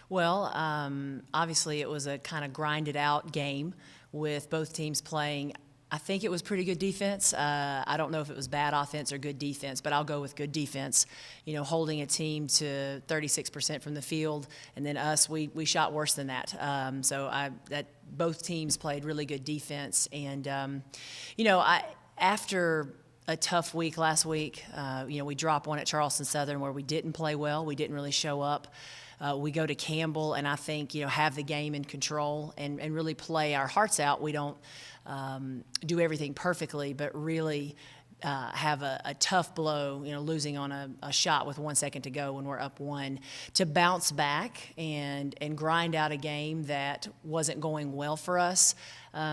Well, obviously it was a kind of grinded out game with both teams playing. I think it was pretty good defense. I don't know if it was bad offense or good defense, but I'll go with good defense. You know, holding a team to 36% from the field, and then us, we shot worse than that. That both teams played really good defense, and after a tough week last week, we dropped one at Charleston Southern where we didn't play well. We didn't really show up. We go to Campbell and I think, have the game in control and really play our hearts out. We don't do everything perfectly, but really have a tough blow, losing on a shot with 1 second to go when we're up one, to bounce back and grind out a game that wasn't going well for us.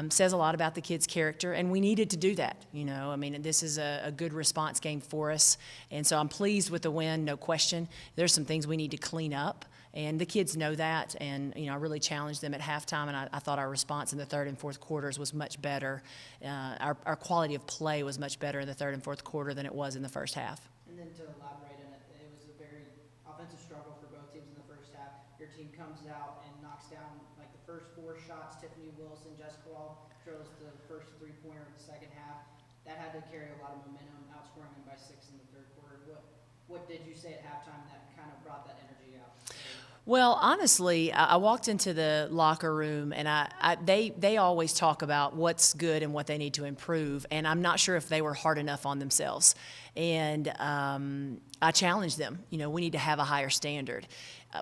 Says a lot about the kids' character, and we needed to do that. This is a good response game for us, and so I'm pleased with the win, no question. There's some things we need to clean up, and the kids know that, and I really challenged them at halftime, and I thought our response in the third and fourth quarters was much better. Our quality of play was much better in the third and fourth quarter than it was in the first half. And then to elaborate on it, it was a very offensive struggle for both teams in the first half. Your team comes out and knocks down like the first 4 shots. Tiffany Wilson, Jessica Wall drills the first 3-pointer of the second half. That had to carry a lot of momentum, outscoring them by 6 in the third quarter. What did you say at halftime that kind of brought that energy out? Well, honestly, I walked into the locker room, and they always talk about what's good and what they need to improve, and I'm not sure if they were hard enough on themselves. And I challenged them. We need to have a higher standard.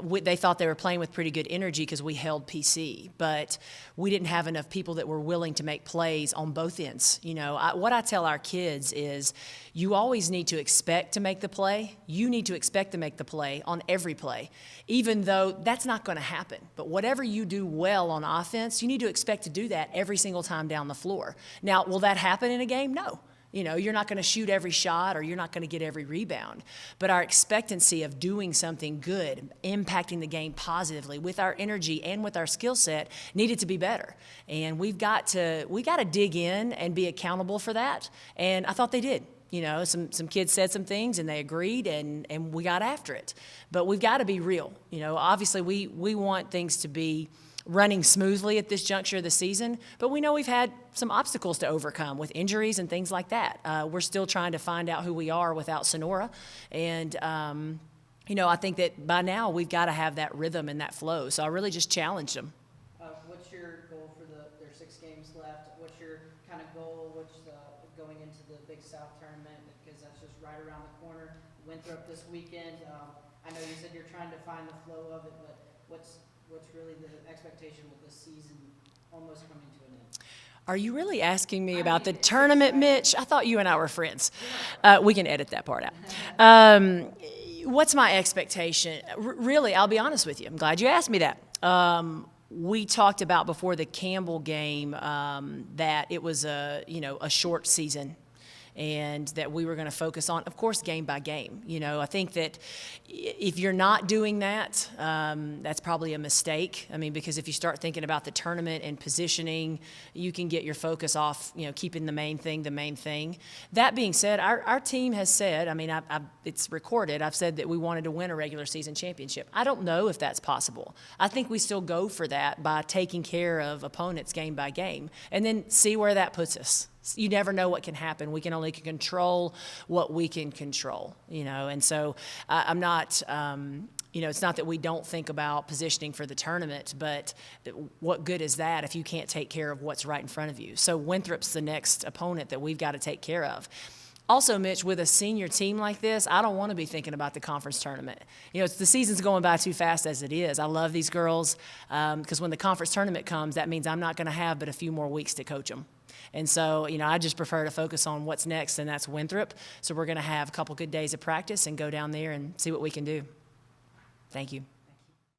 They thought they were playing with pretty good energy because we held PC, but we didn't have enough people that were willing to make plays on both ends. What I tell our kids is you always need to expect to make the play. You need to expect to make the play on every play, even though that's not going to happen. But whatever you do well on offense, you need to expect to do that every single time down the floor. Now, will that happen in a game? No. You're not going to shoot every shot or you're not going to get every rebound. But our expectancy of doing something good, impacting the game positively with our energy and with our skill set needed to be better. And we got to dig in and be accountable for that. And I thought they did. Some kids said some things and they agreed and we got after it. But we've got to be real. Obviously we want things to be running smoothly at this juncture of the season, but we know we've had some obstacles to overcome with injuries and things like that. We're still trying to find out who we are without Sonora, and I think that by now we've got to have that rhythm and that flow. So I really just challenged them. What's your goal for their 6 games left? What's your kind of goal? Going into the Big South tournament, because that's just right around the corner. Winthrop this weekend. I know you said you're trying to find the flow of it, but what's really the expectation with this season almost coming to an end? Are you really asking me about the tournament, Mitch? I thought you and I were friends. We can edit that part out. What's my expectation? Really, I'll be honest with you. I'm glad you asked me that. We talked about before the Campbell game that it was a short season, and that we were going to focus on, of course, game by game. I think that if you're not doing that, that's probably a mistake. Because if you start thinking about the tournament and positioning, you can get your focus off, keeping the main thing. That being said, our team has said, it's recorded, I've said that we wanted to win a regular season championship. I don't know if that's possible. I think we still go for that by taking care of opponents game by game and then see where that puts us. You never know what can happen. We can only control what we can control, and so I'm not, it's not that we don't think about positioning for the tournament, but what good is that if you can't take care of what's right in front of you? So Winthrop's the next opponent that we've got to take care of. Also, Mitch, with a senior team like this, I don't want to be thinking about the conference tournament. The season's going by too fast as it is. I love these girls because when the conference tournament comes, that means I'm not going to have but a few more weeks to coach them. And so, I just prefer to focus on what's next, and that's Winthrop. So we're going to have a couple good days of practice and go down there and see what we can do. Thank you.